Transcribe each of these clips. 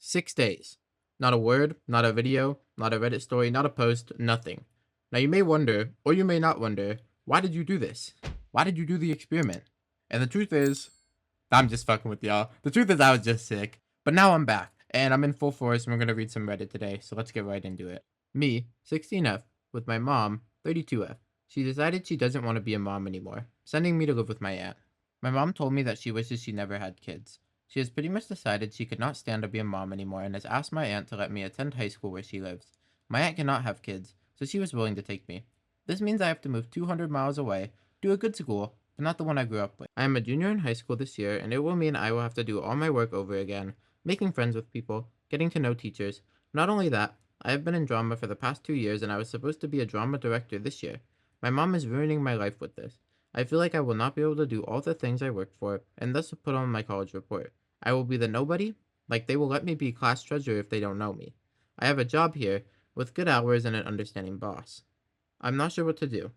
6 days. Not a word, not a video, not a Reddit story, not a post, nothing. Now you may wonder, or you may not wonder, why did you do this? Why did you do the experiment? And the truth is, I'm just fucking with y'all. The truth is I was just sick. But now I'm back, and I'm in full force, and we're gonna read some Reddit today, so let's get right into it. Me, 16F, with my mom, 32F. She decided she doesn't want to be a mom anymore, sending me to live with my aunt. My mom told me that she wishes she never had kids. She has pretty much decided she could not stand to be a mom anymore and has asked my aunt to let me attend high school where she lives. My aunt cannot have kids, so she was willing to take me. This means I have to move 200 miles away, do a good school, but not the one I grew up with. I am a junior in high school this year, and it will mean I will have to do all my work over again, making friends with people, getting to know teachers. Not only that, I have been in drama for the past 2 years, and I was supposed to be a drama director this year. My mom is ruining my life with this. I feel like I will not be able to do all the things I worked for, and thus put on my college report. I will be the nobody, like they will let me be class treasurer if they don't know me. I have a job here, with good hours and an understanding boss. I'm not sure what to do.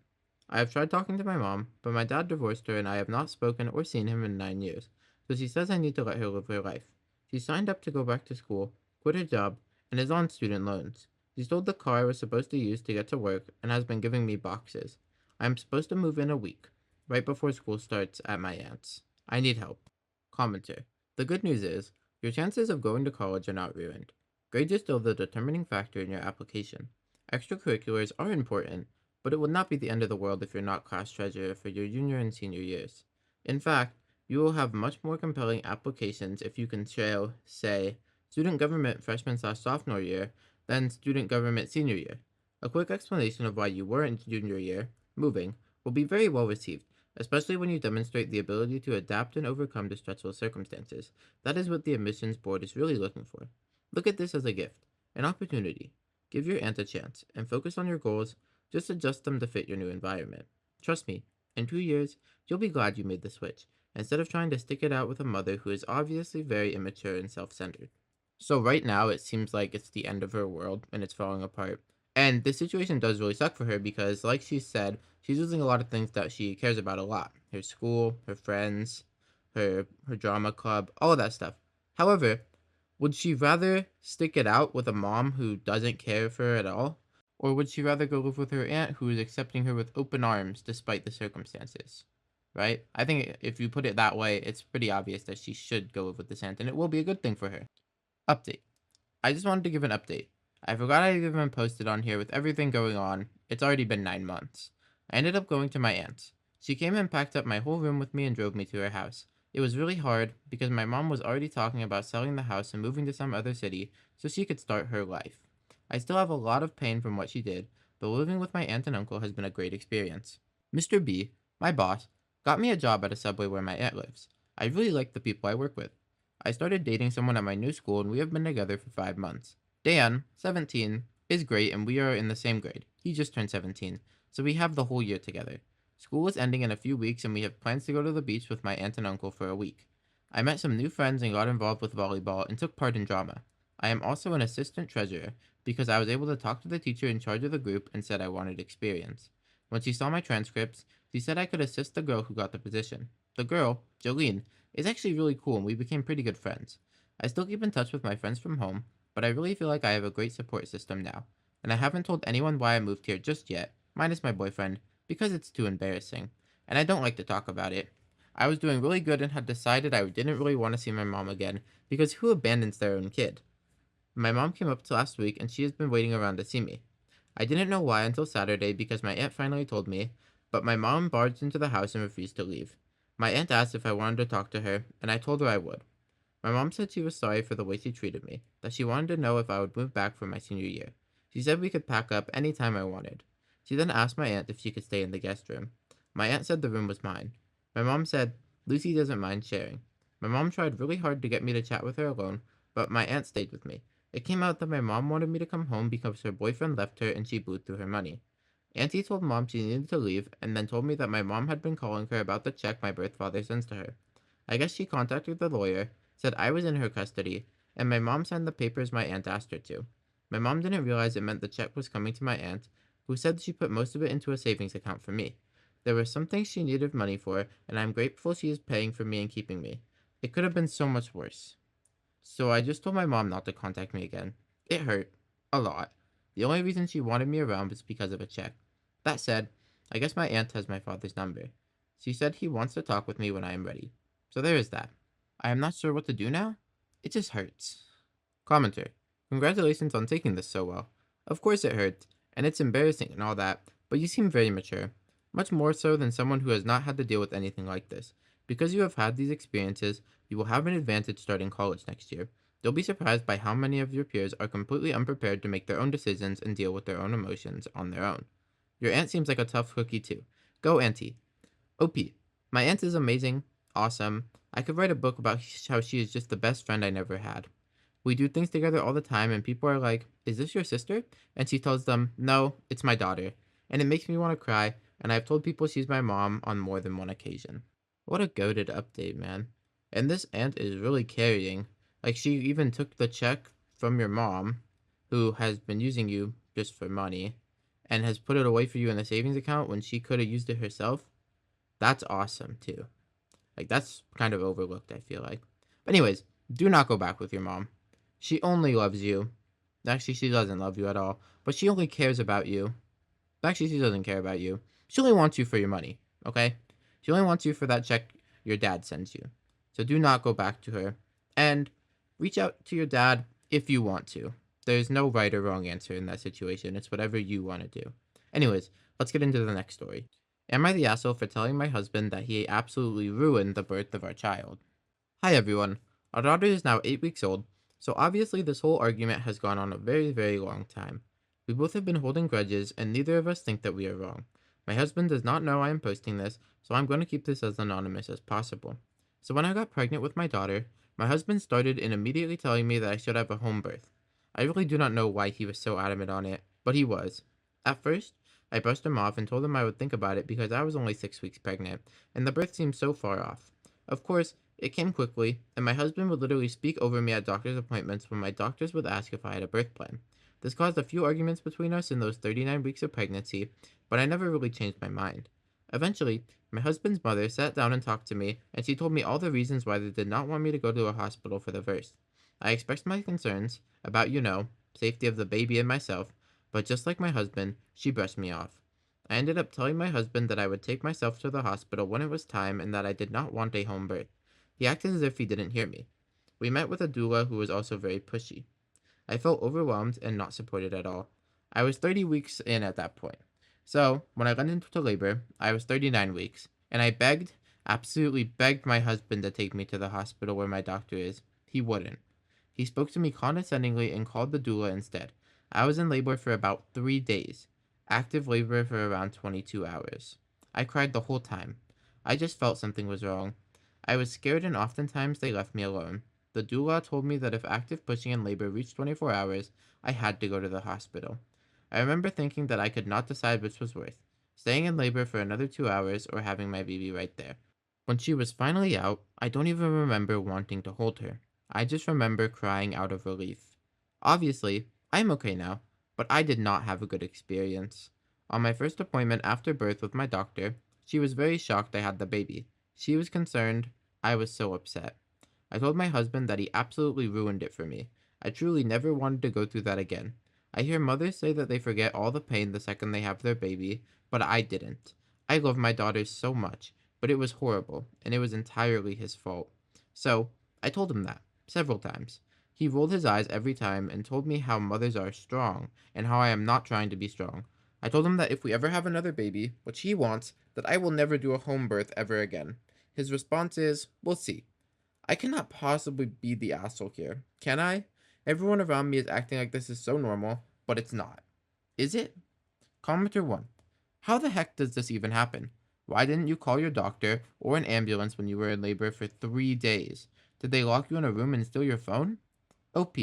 I have tried talking to my mom, but my dad divorced her and I have not spoken or seen him in 9 years, so she says I need to let her live her life. She signed up to go back to school, quit her job, and is on student loans. She stole the car I was supposed to use to get to work and has been giving me boxes. I am supposed to move in a week, right before school starts at my aunt's. I need help. Commenter. The good news is, your chances of going to college are not ruined. Grades are still the determining factor in your application. Extracurriculars are important, but it would not be the end of the world if you're not class treasurer for your junior and senior years. In fact, you will have much more compelling applications if you can show, say, student government freshman/sophomore year than student government senior year. A quick explanation of why you weren't junior year, moving, will be very well received, especially when you demonstrate the ability to adapt and overcome the stressful circumstances. That is what the admissions board is really looking for. Look at this as a gift, an opportunity. Give your aunt a chance, and focus on your goals, just adjust them to fit your new environment. Trust me, in 2 years, you'll be glad you made the switch, instead of trying to stick it out with a mother who is obviously very immature and self-centered. So right now, it seems like it's the end of her world, and it's falling apart. And this situation does really suck for her because, like she said, she's losing a lot of things that she cares about a lot. Her school, her friends, her drama club, all of that stuff. However, would she rather stick it out with a mom who doesn't care for her at all? Or would she rather go live with her aunt who is accepting her with open arms despite the circumstances? Right? I think if you put it that way, it's pretty obvious that she should go live with this aunt, and it will be a good thing for her. Update. I just wanted to give an update. I forgot I even posted on here with everything going on. It's already been 9 months. I ended up going to my aunt's. She came and packed up my whole room with me and drove me to her house. It was really hard because my mom was already talking about selling the house and moving to some other city so she could start her life. I still have a lot of pain from what she did, but living with my aunt and uncle has been a great experience. Mr. B, my boss, got me a job at a subway where my aunt lives. I really like the people I work with. I started dating someone at my new school and we have been together for 5 months. Dan, 17, is great and we are in the same grade. He just turned 17, so we have the whole year together. School is ending in a few weeks and we have plans to go to the beach with my aunt and uncle for a week. I met some new friends and got involved with volleyball and took part in drama. I am also an assistant treasurer because I was able to talk to the teacher in charge of the group and said I wanted experience. When she saw my transcripts, she said I could assist the girl who got the position. The girl, Jolene, is actually really cool and we became pretty good friends. I still keep in touch with my friends from home, but I really feel like I have a great support system now. And I haven't told anyone why I moved here just yet, minus my boyfriend, because it's too embarrassing. And I don't like to talk about it. I was doing really good and had decided I didn't really want to see my mom again, because who abandons their own kid? My mom came up to last week and she has been waiting around to see me. I didn't know why until Saturday because my aunt finally told me, but my mom barged into the house and refused to leave. My aunt asked if I wanted to talk to her, and I told her I would. My mom said she was sorry for the way she treated me, that she wanted to know if I would move back for my senior year. She said we could pack up any time I wanted. She then asked my aunt if she could stay in the guest room. My aunt said the room was mine. My mom said, Lucy doesn't mind sharing. My mom tried really hard to get me to chat with her alone, but my aunt stayed with me. It came out that my mom wanted me to come home because her boyfriend left her and she blew through her money. Auntie told mom she needed to leave and then told me that my mom had been calling her about the check my birth father sends to her. I guess she contacted the lawyer, said I was in her custody, and my mom signed the papers my aunt asked her to. My mom didn't realize it meant the check was coming to my aunt, who said she put most of it into a savings account for me. There were some things she needed money for, and I'm grateful she is paying for me and keeping me. It could have been so much worse. So I just told my mom not to contact me again. It hurt. A lot. The only reason she wanted me around was because of a check. That said, I guess my aunt has my father's number. She said he wants to talk with me when I am ready. So there is that. I am not sure what to do now. It just hurts. Commenter. Congratulations on taking this so well. Of course it hurts, and it's embarrassing and all that, but you seem very mature. Much more so than someone who has not had to deal with anything like this. Because you have had these experiences, you will have an advantage starting college next year. You'll be surprised by how many of your peers are completely unprepared to make their own decisions and deal with their own emotions on their own. Your aunt seems like a tough cookie too. Go auntie. OP. My aunt is amazing, awesome. I could write a book about how she is just the best friend I never had. We do things together all the time, and people are like, "Is this your sister?" And she tells them, "No, it's my daughter." And it makes me want to cry, and I've told people she's my mom on more than one occasion. What a goated update, man. And this aunt is really carrying. Like, she even took the check from your mom, who has been using you just for money, and has put it away for you in the savings account when she could have used it herself. That's awesome, too. Like, that's kind of overlooked, I feel like. But anyways, do not go back with your mom. She only loves you. Actually, she doesn't love you at all, but she only cares about you. Actually, she doesn't care about you. She only wants you for your money, okay? She only wants you for that check your dad sends you. So do not go back to her. And reach out to your dad if you want to. There's no right or wrong answer in that situation. It's whatever you want to do. Anyways, let's get into the next story. Am I the asshole for telling my husband that he absolutely ruined the birth of our child? Hi everyone. Our daughter is now 8 weeks old, so obviously this whole argument has gone on a very, very long time. We both have been holding grudges, and neither of us think that we are wrong. My husband does not know I am posting this, so I'm going to keep this as anonymous as possible. So when I got pregnant with my daughter, my husband started in immediately telling me that I should have a home birth. I really do not know why he was so adamant on it, but he was. At first, I brushed him off and told him I would think about it because I was only 6 weeks pregnant, and the birth seemed so far off. Of course, it came quickly, and my husband would literally speak over me at doctor's appointments when my doctors would ask if I had a birth plan. This caused a few arguments between us in those 39 weeks of pregnancy, but I never really changed my mind. Eventually, my husband's mother sat down and talked to me, and she told me all the reasons why they did not want me to go to a hospital for the birth. I expressed my concerns about, safety of the baby and myself, but just like my husband, she brushed me off. I ended up telling my husband that I would take myself to the hospital when it was time and that I did not want a home birth. He acted as if he didn't hear me. We met with a doula who was also very pushy. I felt overwhelmed and not supported at all. I was 30 weeks in at that point. So, when I went into labor, I was 39 weeks, and I begged, absolutely begged my husband to take me to the hospital where my doctor is. He wouldn't. He spoke to me condescendingly and called the doula instead. I was in labor for about 3 days, active labor for around 22 hours. I cried the whole time. I just felt something was wrong. I was scared and oftentimes they left me alone. The doula told me that if active pushing in labor reached 24 hours, I had to go to the hospital. I remember thinking that I could not decide which was worse, staying in labor for another 2 hours or having my baby right there. When she was finally out, I don't even remember wanting to hold her. I just remember crying out of relief. Obviously, I'm okay now, but I did not have a good experience. On my first appointment after birth with my doctor, she was very shocked I had the baby. She was concerned. I was so upset. I told my husband that he absolutely ruined it for me. I truly never wanted to go through that again. I hear mothers say that they forget all the pain the second they have their baby, but I didn't. I love my daughter so much, but it was horrible, and it was entirely his fault. So, I told him that, several times. He rolled his eyes every time and told me how mothers are strong, and how I am not trying to be strong. I told him that if we ever have another baby, which he wants, that I will never do a home birth ever again. His response is, "We'll see." I cannot possibly be the asshole here, can I? Everyone around me is acting like this is so normal, but it's not. Is it? Commenter 1. How the heck does this even happen? Why didn't you call your doctor or an ambulance when you were in labor for 3 days? Did they lock you in a room and steal your phone? OP.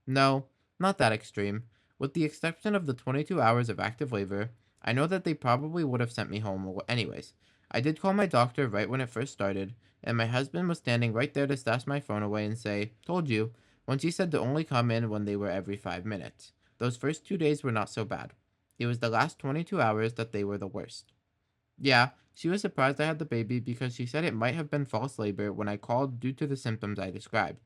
No, not that extreme. With the exception of the 22 hours of active labor, I know that they probably would have sent me home anyways. I did call my doctor right when it first started, and my husband was standing right there to stash my phone away and say, "Told you," when she said to only come in when they were every 5 minutes. Those first 2 days were not so bad. It was the last 22 hours that they were the worst. Yeah, she was surprised I had the baby because she said it might have been false labor when I called due to the symptoms I described.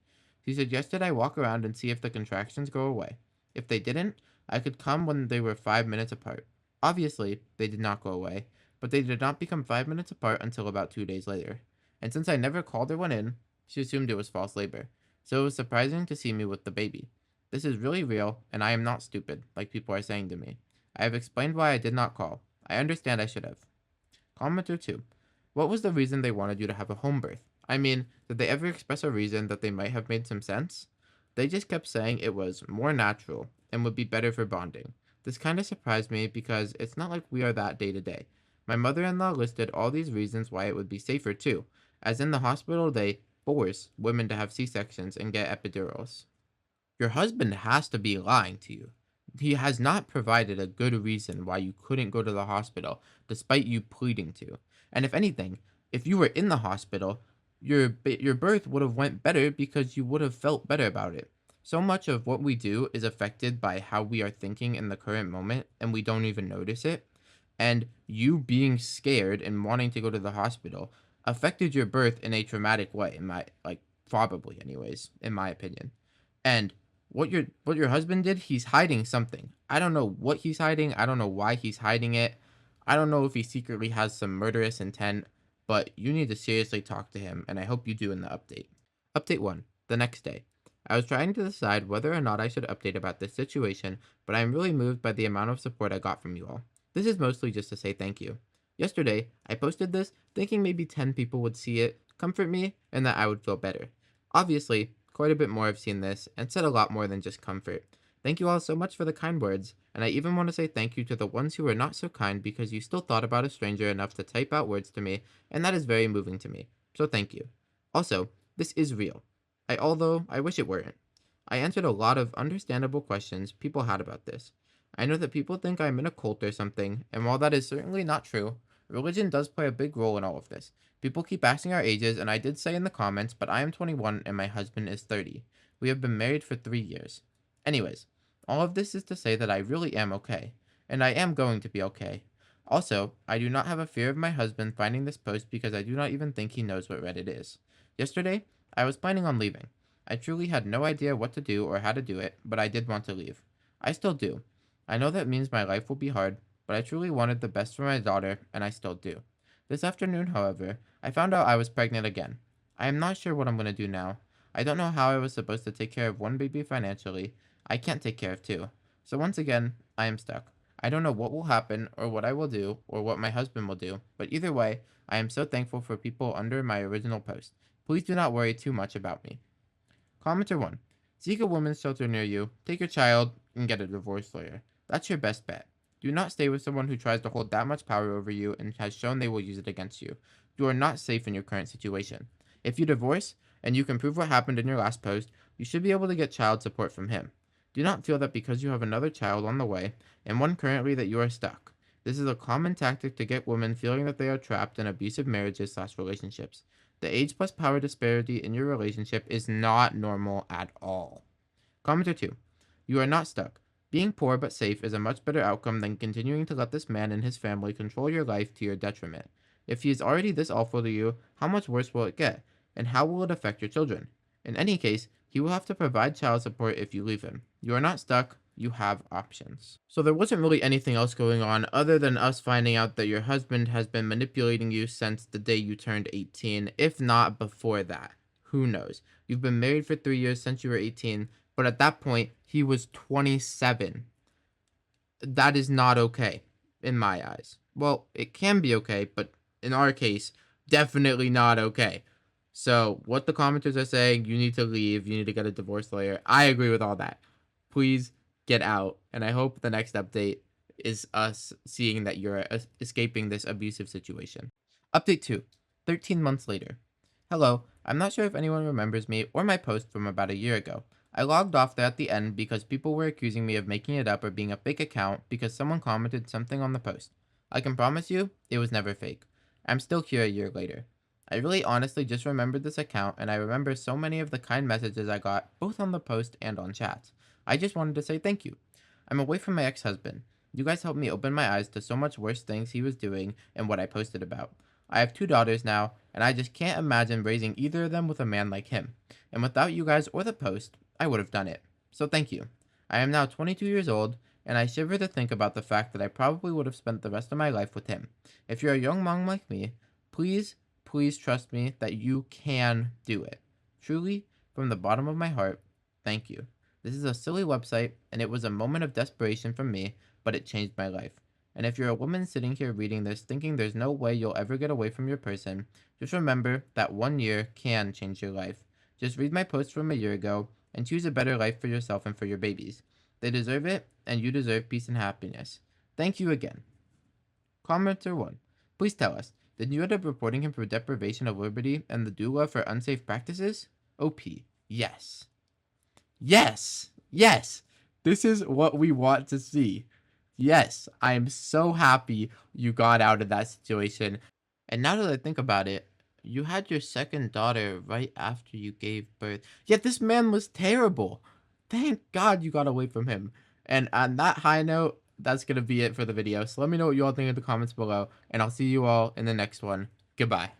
She suggested I walk around and see if the contractions go away. If they didn't, I could come when they were 5 minutes apart. Obviously, they did not go away, but they did not become 5 minutes apart until about 2 days later. And since I never called her one in, she assumed it was false labor. So it was surprising to see me with the baby. This is really real, and I am not stupid, like people are saying to me. I have explained why I did not call. I understand I should have. Commenter 2. What was the reason they wanted you to have a home birth? I mean, did they ever express a reason that they might have made some sense? They just kept saying it was more natural and would be better for bonding. This kind of surprised me because it's not like we are that day to day. My mother in law listed all these reasons why it would be safer too, as in the hospital they force women to have C sections and get epidurals. Your husband has to be lying to you. He has not provided a good reason why you couldn't go to the hospital, despite you pleading to. And if anything, if you were in the hospital, your birth would have went better because you would have felt better about it. So much of what we do is affected by how we are thinking in the current moment, and we don't even notice it. And you being scared and wanting to go to the hospital affected your birth in a traumatic way, in my like probably anyways, in my opinion. And what your husband did, he's hiding something. I don't know what he's hiding. I don't know why he's hiding it. I don't know if he secretly has some murderous intent, but you need to seriously talk to him, and I hope you do in the update. Update 1. The next day. I was trying to decide whether or not I should update about this situation, but I am really moved by the amount of support I got from you all. This is mostly just to say thank you. Yesterday, I posted this thinking maybe 10 people would see it, comfort me, and that I would feel better. Obviously, quite a bit more have seen this and said a lot more than just comfort. Thank you all so much for the kind words, and I even want to say thank you to the ones who were not so kind because you still thought about a stranger enough to type out words to me, and that is very moving to me. So thank you. Also, this is real. Although I wish it weren't. I answered a lot of understandable questions people had about this. I know that people think I'm in a cult or something, and while that is certainly not true, religion does play a big role in all of this. People keep asking our ages, and I did say in the comments, but I am 21 and my husband is 30. We have been married for 3 years. Anyways, all of this is to say that I really am okay, and I am going to be okay. Also, I do not have a fear of my husband finding this post because I do not even think he knows what Reddit is. Yesterday, I was planning on leaving. I truly had no idea what to do or how to do it, but I did want to leave. I still do. I know that means my life will be hard, but I truly wanted the best for my daughter, and I still do. This afternoon, however, I found out I was pregnant again. I am not sure what I'm going to do now. I don't know how I was supposed to take care of one baby financially. I can't take care of two. So once again, I am stuck. I don't know what will happen, or what I will do, or what my husband will do, but either way, I am so thankful for people under my original post. Please do not worry too much about me. Commenter 1. Seek a women's shelter near you, take your child, and get a divorce lawyer. That's your best bet. Do not stay with someone who tries to hold that much power over you and has shown they will use it against you. You are not safe in your current situation. If you divorce, and you can prove what happened in your last post, you should be able to get child support from him. Do not feel that because you have another child on the way, and one currently, that you are stuck. This is a common tactic to get women feeling that they are trapped in abusive marriages/relationships. The age plus power disparity in your relationship is not normal at all. Commenter 2. You are not stuck. Being poor but safe is a much better outcome than continuing to let this man and his family control your life to your detriment. If he is already this awful to you, how much worse will it get? And how will it affect your children? In any case, he will have to provide child support if you leave him. You are not stuck. You have options. So there wasn't really anything else going on other than us finding out that your husband has been manipulating you since the day you turned 18, if not before that. Who knows? You've been married for 3 years since you were 18, but at that point, he was 27. That is not okay, in my eyes. Well, it can be okay, but in our case, definitely not okay. So, what the commenters are saying, you need to leave, you need to get a divorce lawyer. I agree with all that. Please get out. And I hope the next update is us seeing that you're escaping this abusive situation. Update 2. 13 months later. Hello, I'm not sure if anyone remembers me or my post from about a year ago. I logged off there at the end because people were accusing me of making it up or being a fake account because someone commented something on the post. I can promise you, it was never fake. I'm still here a year later. I really honestly just remembered this account, and I remember so many of the kind messages I got, both on the post and on chats. I just wanted to say thank you. I'm away from my ex-husband. You guys helped me open my eyes to so much worse things he was doing and what I posted about. I have 2 daughters now, and I just can't imagine raising either of them with a man like him. And without you guys or the post, I would have done it. So thank you. I am now 22 years old, and I shiver to think about the fact that I probably would have spent the rest of my life with him. If you're a young mom like me, please, please trust me that you can do it. Truly, from the bottom of my heart, thank you. This is a silly website, and it was a moment of desperation from me, but it changed my life. And if you're a woman sitting here reading this thinking there's no way you'll ever get away from your person, just remember that 1 year can change your life. Just read my post from a year ago and choose a better life for yourself and for your babies. They deserve it, and you deserve peace and happiness. Thank you again. Commenter 1. Please tell us, did you end up reporting him for deprivation of liberty and the doula for unsafe practices? OP. Yes. Yes. Yes. This is what we want to see. Yes, I am so happy you got out of that situation. And now that I think about it, you had your second daughter right after you gave birth. Yet this man was terrible. Thank God you got away from him. And on that high note, that's going to be it for the video. So let me know what you all think in the comments below, and I'll see you all in the next one. Goodbye.